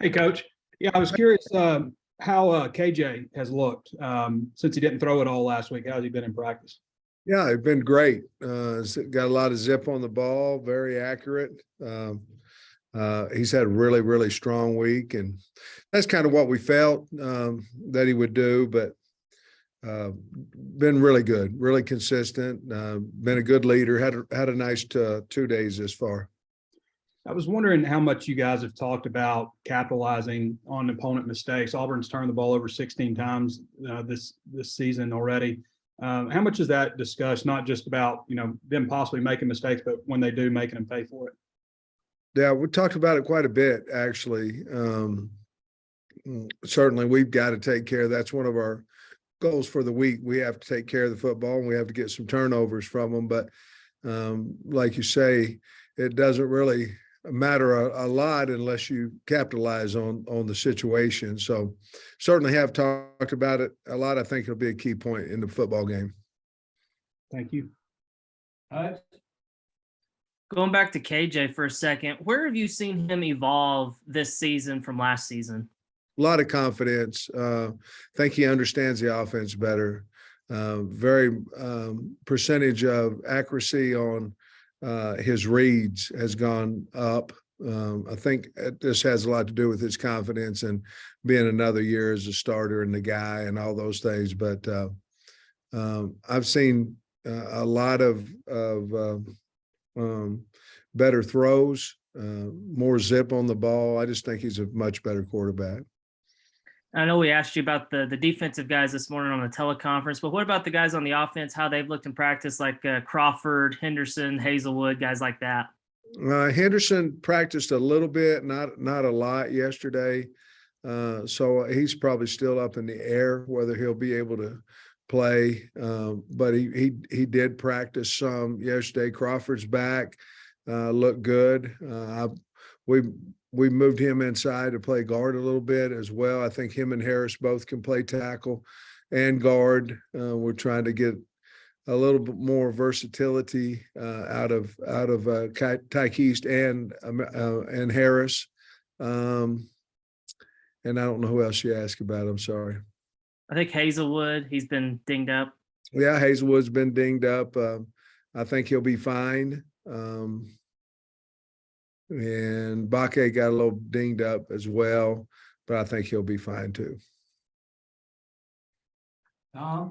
Hey, Coach. Yeah, I was curious how KJ has looked since he didn't throw it all last week. How's he been in practice? Yeah, it's been great. Got a lot of zip on the ball, very accurate. He's had a really, really strong week, and that's kind of what we felt that he would do. But been really good, really consistent. Been a good leader. Had a nice 2 days this far. I was wondering how much you guys have talked about capitalizing on opponent mistakes. Auburn's turned the ball over 16 times this season already. How much is that discussed? Not just about them possibly making mistakes, but when they do, making them pay for it. Yeah, we talked about it quite a bit, actually. Certainly, we've got to take care. That's one of our goals for the week. We have to take care of the football, and we have to get some turnovers from them. But like you say, it doesn't really matter a lot unless you capitalize on the situation. So certainly have talked about it a lot. I think it'll be a key point in the football game. Thank you. Going back to KJ for a second, where have you seen him evolve this season from last season? A lot of confidence. Think he understands the offense better. Very percentage of accuracy on his reads has gone up. I think this has a lot to do with his confidence and being another year as a starter and the guy and all those things. But I've seen a lot of better throws, more zip on the ball. I just think he's a much better quarterback. I know we asked you about the defensive guys this morning on the teleconference, but what about the guys on the offense, how they've looked in practice, like Crawford, Henderson, Hazelwood, guys like that? Henderson practiced a little bit, not a lot yesterday. So he's probably still up in the air whether he'll be able to play. But he did practice some yesterday. Crawford's back, looked good. We moved him inside to play guard a little bit as well. I think him and Harris both can play tackle and guard. We're trying to get a little bit more versatility out of Tyke East and Harris. And I don't know who else you asked about. I'm sorry. I think Hazelwood, he's been dinged up. Yeah, Hazelwood's been dinged up. I think he'll be fine. And Bakke got a little dinged up as well, but I think he'll be fine too. I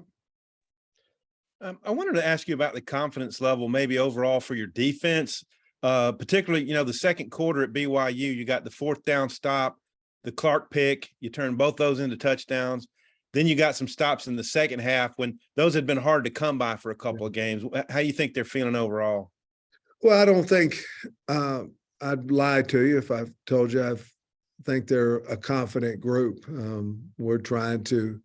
wanted to ask you about the confidence level, maybe overall for your defense, particularly, the second quarter at BYU, you got the 4th down stop, the Clark pick, you turned both those into touchdowns. Then you got some stops in the second half when those had been hard to come by for a couple of games. How do you think they're feeling overall? Well, I don't think I'd lie to you if I told you I think they're a confident group. We're trying to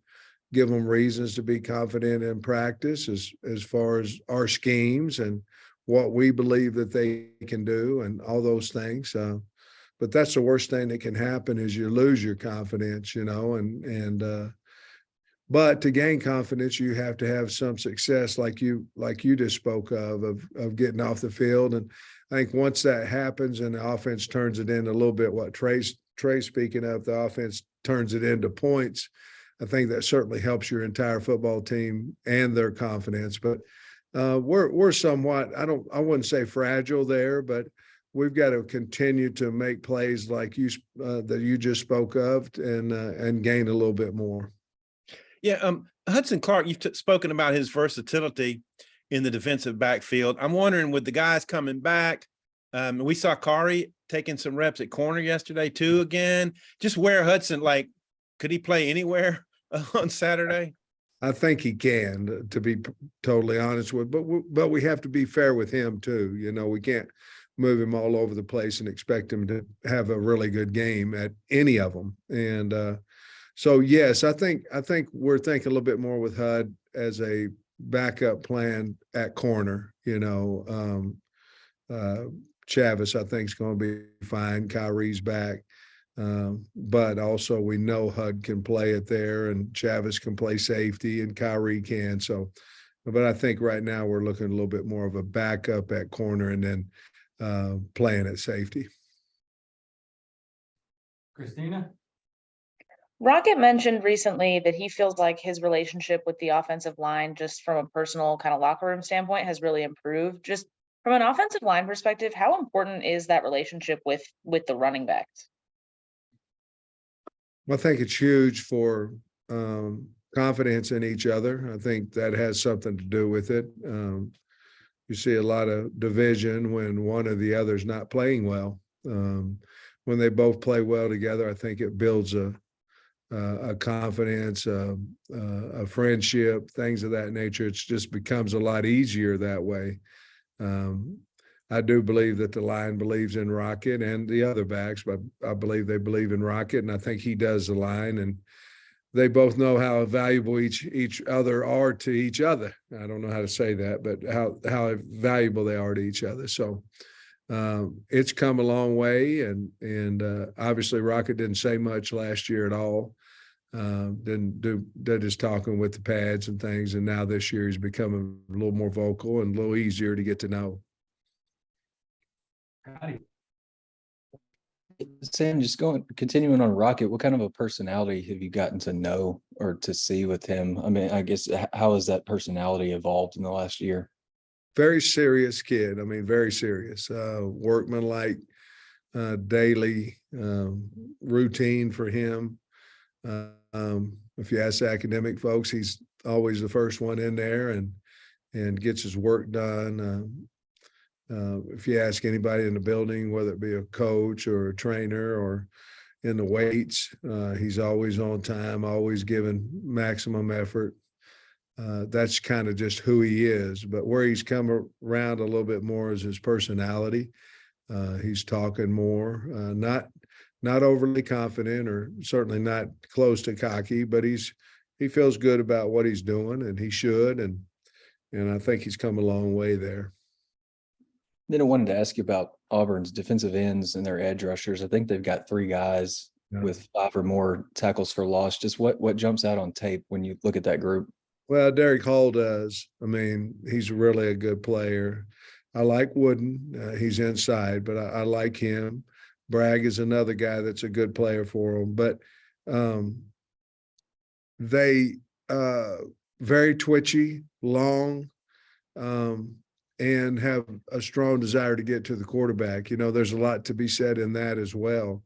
give them reasons to be confident in practice as far as our schemes and what we believe that they can do and all those things. But that's the worst thing that can happen is you lose your confidence, but to gain confidence, you have to have some success like you just spoke of getting off the field. And I think once that happens and the offense turns it into a little bit what Trey's speaking of, the offense turns it into points. I think that certainly helps your entire football team and their confidence. But we're somewhat, I wouldn't say fragile there, but we've got to continue to make plays like that you just spoke of and gain a little bit more. Yeah, Hudson Clark, you've spoken about his versatility in the defensive backfield. I'm wondering, with the guys coming back, we saw Kari taking some reps at corner yesterday too again. Just where Hudson, could he play anywhere on Saturday? I think he can, to be totally honest with, but we have to be fair with him too. We can't move him all over the place and expect him to have a really good game at any of them. And so, yes, I think we're thinking a little bit more with Hud as a backup plan at corner. Chavis, I think, is going to be fine. Kyrie's back. But also we know Hud can play it there and Chavis can play safety and Kyrie can. So, but I think right now we're looking a little bit more of a backup at corner and then playing at safety. Christina? Rocket mentioned recently that he feels like his relationship with the offensive line, just from a personal kind of locker room standpoint, has really improved. Just from an offensive line perspective, how important is that relationship with the running backs? I think it's huge for confidence in each other. I think that has something to do with it. You see a lot of division when one or the other's not playing well. When they both play well together, I think it builds a confidence, a friendship, things of that nature. It just becomes a lot easier that way. I do believe that the line believes in Rocket and the other backs, but I believe they believe in Rocket, and I think he does the line, and they both know how valuable each other are to each other. I don't know how to say that, but how valuable they are to each other. So it's come a long way, and obviously Rocket didn't say much last year at all. Did his talking with the pads and things, and now this year he's becoming a little more vocal and a little easier to get to know. Sam, just continuing on Rocket, what kind of a personality have you gotten to know or to see with him? I mean, I guess how has that personality evolved in the last year? Very serious kid. I mean, very serious, workmanlike, daily routine for him. If you ask academic folks, he's always the first one in there and gets his work done. If you ask anybody in the building, whether it be a coach or a trainer or in the weights, he's always on time, always giving maximum effort. That's kind of just who he is. But where he's come around a little bit more is his personality. He's talking more, not overly confident or certainly not close to cocky, but he feels good about what he's doing, and he should. And I think he's come a long way there. Then I wanted to ask you about Auburn's defensive ends and their edge rushers. I think they've got 3 guys with 5 or more tackles for loss. Just what jumps out on tape when you look at that group? Well, Derek Hall does. I mean, he's really a good player. I like Wooden. He's inside, but I like him. Bragg is another guy that's a good player for him. But they very twitchy, long, and have a strong desire to get to the quarterback. You know, there's a lot to be said in that as well.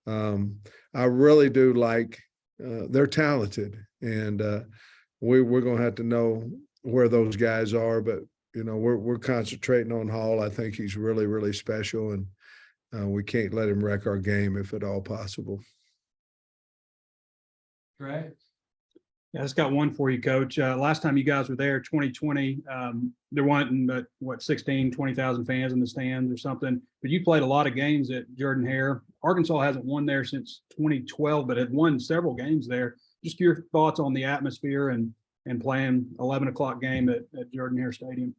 I really do like, they're talented, and we're going to have to know where those guys are, but you know, we're concentrating on Hall. I think he's really, really special, and we can't let him wreck our game if at all possible. Right. Yeah, I just got one for you, Coach. Last time you guys were there, 2020, there wasn't but 20,000 fans in the stands or something. But you played a lot of games at Jordan-Hare. Arkansas hasn't won there since 2012, but had won several games there. Just your thoughts on the atmosphere and playing 11 o'clock game at Jordan-Hare Stadium.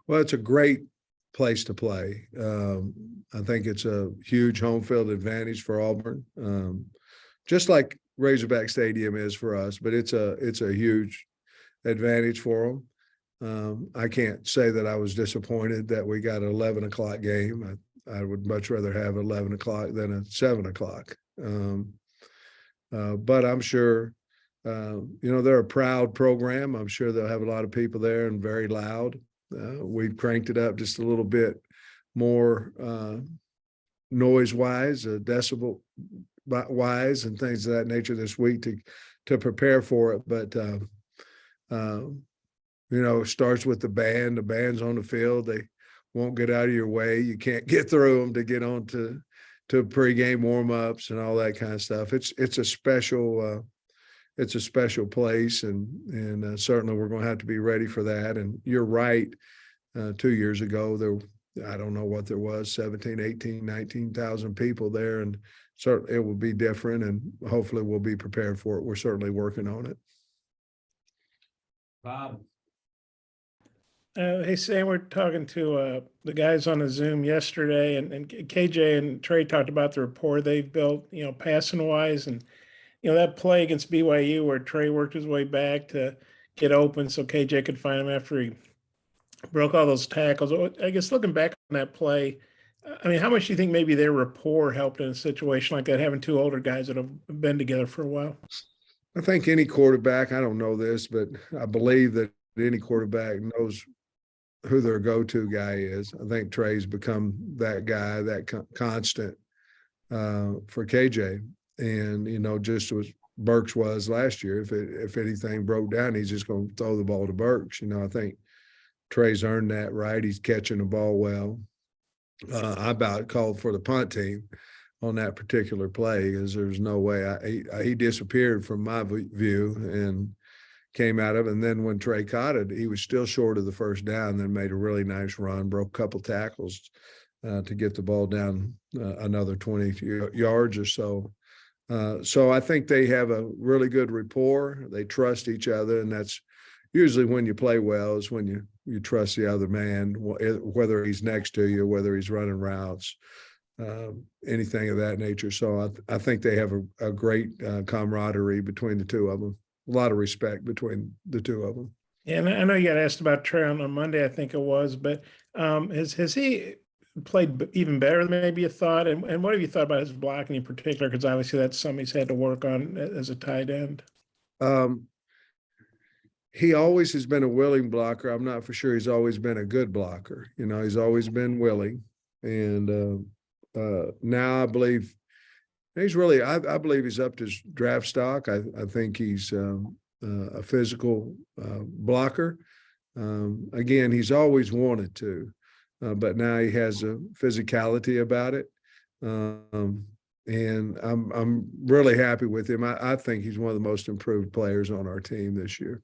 Well, it's a great place to play. I think it's a huge home field advantage for Auburn, just like Razorback Stadium is for us, but it's a huge advantage for them. I can't say that I was disappointed that we got an 11 o'clock game. I would much rather have 11 o'clock than a 7 o'clock. But I'm sure, you know, they're a proud program. I'm sure they'll have a lot of people there and very loud. We've cranked it up just a little bit more noise-wise, decibel wise, and things of that nature this week to prepare for it. But you know, it starts with the band. The band's on the field. They won't get out of your way. You can't get through them to get on to pregame warm-ups and all that kind of stuff. It's a special place, and certainly we're going to have to be ready for that. And you're right. 2 years ago, I don't know what there was, 17, 18, 19,000 people there, and certainly it will be different, and hopefully we'll be prepared for it. We're certainly working on it. Bob. Hey, Sam, we're talking to the guys on the Zoom yesterday, and KJ and Trey talked about the rapport they've built, you know, passing wise, and you know, that play against BYU where Trey worked his way back to get open so KJ could find him after he broke all those tackles. I guess looking back on that play, I mean, how much do you think maybe their rapport helped in a situation like that, having two older guys that have been together for a while? I think any quarterback, I don't know this, but I believe that any quarterback knows who their go-to guy is. I think Trey's become that guy, that constant for KJ. And, you know, just as Burks was last year, if anything broke down, he's just going to throw the ball to Burks. You know, I think Trey's earned that right. He's catching the ball well. I about called for the punt team on that particular play, because there's no way he disappeared from my view and came out of it. And then when Trey caught it, he was still short of the first down, then made a really nice run, broke a couple tackles to get the ball down another 20 yards or so. So I think they have a really good rapport. They trust each other, and that's usually when you play well, is when you trust the other man, whether he's next to you, whether he's running routes, anything of that nature. So I think they have a great camaraderie between the two of them. A lot of respect between the two of them. Yeah, and I know you got asked about Trey on Monday, I think it was, but has he played even better than maybe you thought? And what have you thought about his blocking in particular? Because obviously that's something he's had to work on as a tight end. He always has been a willing blocker. I'm not for sure he's always been a good blocker. You know, he's always been willing. And now I believe he's really, I believe he's up to his draft stock. I think he's a physical blocker. Again, he's always wanted to, but now he has a physicality about it. And I'm really happy with him. I think he's one of the most improved players on our team this year.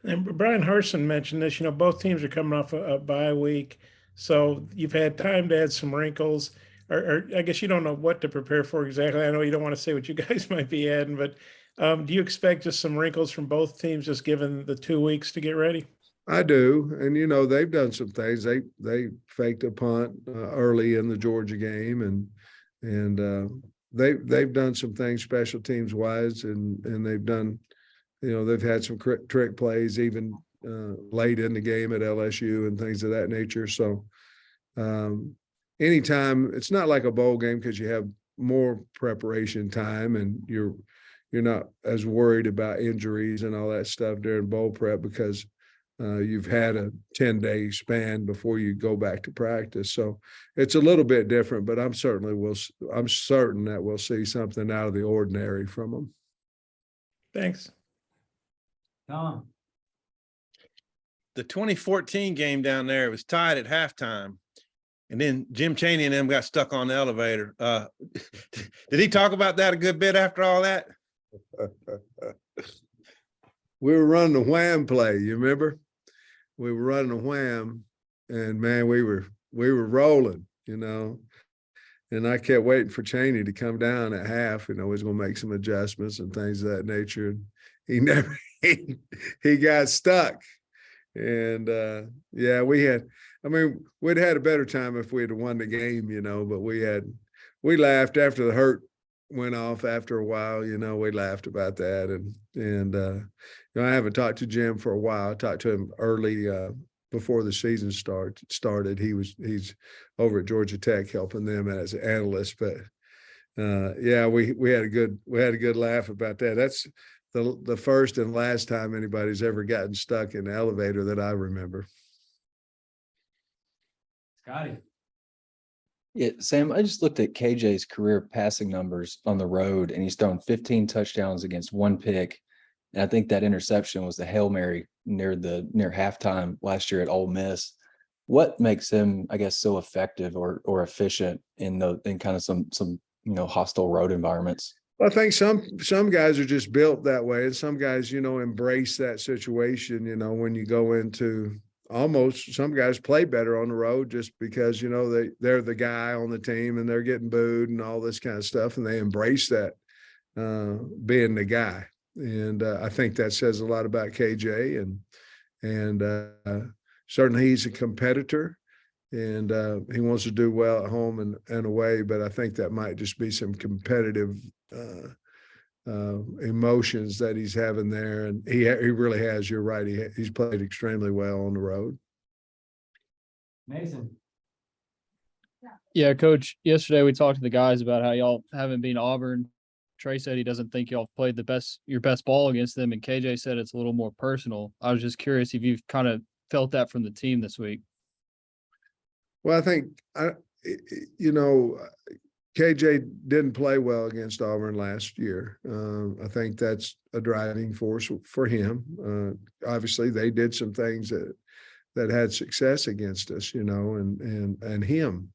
And Brian Harsin mentioned this, you know, both teams are coming off a bye week. So you've had time to add some wrinkles, or I guess you don't know what to prepare for exactly. I know you don't want to say what you guys might be adding, but do you expect just some wrinkles from both teams, just given the 2 weeks to get ready? I do. And, you know, they've done some things. They faked a punt early in the Georgia game, and they've done some things special teams wise, and they've done, you know, they've had some trick plays even late in the game at LSU and things of that nature. So anytime, it's not like a bowl game because you have more preparation time and you're not as worried about injuries and all that stuff during bowl prep because you've had a 10-day span before you go back to practice. So it's a little bit different, but I'm certain that we'll see something out of the ordinary from them. Thanks. Tom. The 2014 game down there, it was tied at halftime. And then Jim Chaney and them got stuck on the elevator. Did he talk about that a good bit after all that? We were running a wham play, you remember? We were running a wham, and man, we were rolling, you know. And I kept waiting for Chaney to come down at half, you know, he's gonna make some adjustments and things of that nature. And he never he got stuck. And yeah, we'd had a better time if we had won the game, you know, but we laughed after the hurt went off after a while, you know, we laughed about that. And you know, I haven't talked to Jim for a while. I talked to him early before the season started. He's over at Georgia Tech helping them as an analyst. But yeah, we had a good laugh about that. That's the first and last time anybody's ever gotten stuck in the elevator that I remember. Scotty. Yeah, Sam, I just looked at KJ's career passing numbers on the road, and he's thrown 15 touchdowns against one pick. And I think that interception was the Hail Mary near halftime last year at Ole Miss. What makes him, I guess, so effective or efficient in kind of some you know, hostile road environments? I think some guys are just built that way, and some guys, you know, embrace that situation. You know, when you go into some guys play better on the road just because, you know, they're the guy on the team and they're getting booed and all this kind of stuff, and they embrace that being the guy. And I think that says a lot about KJ, and certainly he's a competitor, and he wants to do well at home and away. But I think that might just be some competitive emotions that he's having there, and he really has. You're right. He's played extremely well on the road. Mason. Yeah, Coach, yesterday we talked to the guys about how y'all haven't beaten Auburn. Trey said he doesn't think y'all played your best ball against them, and KJ said it's a little more personal. I was just curious if you've kind of felt that from the team this week. Well, I think you know, KJ didn't play well against Auburn last year. I think that's a driving force for him. Obviously, they did some things that had success against us, you know, and him.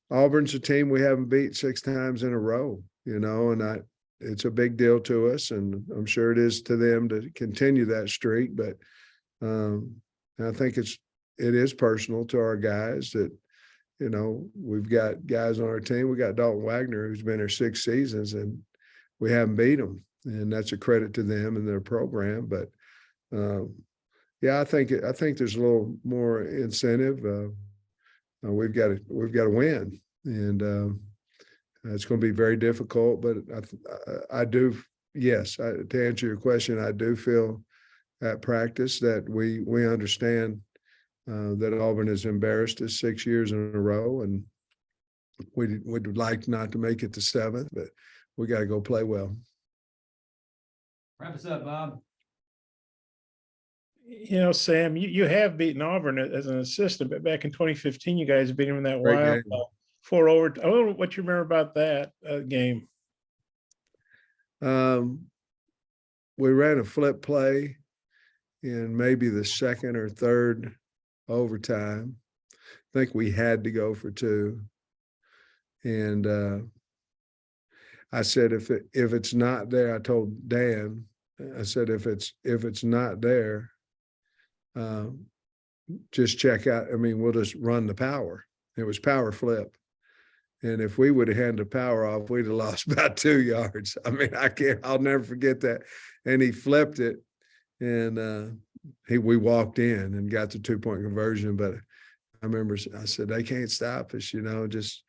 Auburn's a team we haven't beat 6 times in a row, you know, and it's a big deal to us, and I'm sure it is to them to continue that streak. But I think it is personal to our guys that, you know, we've got guys on our team. We got Dalton Wagner, who's been here 6 seasons, and we haven't beat them, and that's a credit to them and their program. But yeah, I think there's a little more incentive. We've got to win, and it's going to be very difficult. But I do, yes, to answer your question, I do feel at practice that we understand that Auburn has embarrassed us 6 years in a row, and we'd like not to make it to 7th, but we got to go play well. Wrap us up, Bob. You know, Sam, you have beaten Auburn as an assistant, but back in 2015, you guys beat them in that Great wild game. 4 over. I don't know what you remember about that game. We ran a flip play in maybe the 2nd or 3rd overtime. I think we had to go for 2. And I said, if it's not there, I told Dan, I said, if it's not there, just check out. I mean, we'll just run the power. It was power flip. And if we would have handed the power off, we'd have lost about 2 yards. I mean, I'll never forget that. And he flipped it, and we walked in and got the 2-point conversion. But I remember I said, they can't stop us, you know, just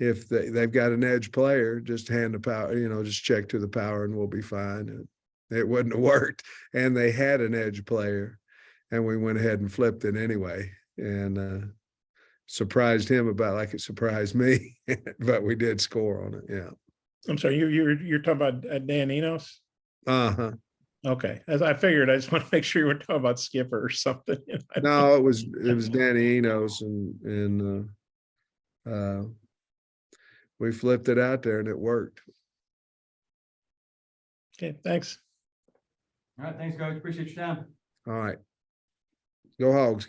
if they've got an edge player, just hand the power, you know, just check to the power and we'll be fine. And it wouldn't have worked. And they had an edge player, and we went ahead and flipped it anyway. And surprised him about like it surprised me, but we did score on it. Yeah. I'm sorry, you're talking about Dan Enos? Uh-huh. Okay, as I figured, I just want to make sure you were talking about Skipper or something. No, it was Danny Enos, and we flipped it out there and it worked. Okay, thanks. All right. Thanks, Coach. Appreciate your time. All right. Go Hogs.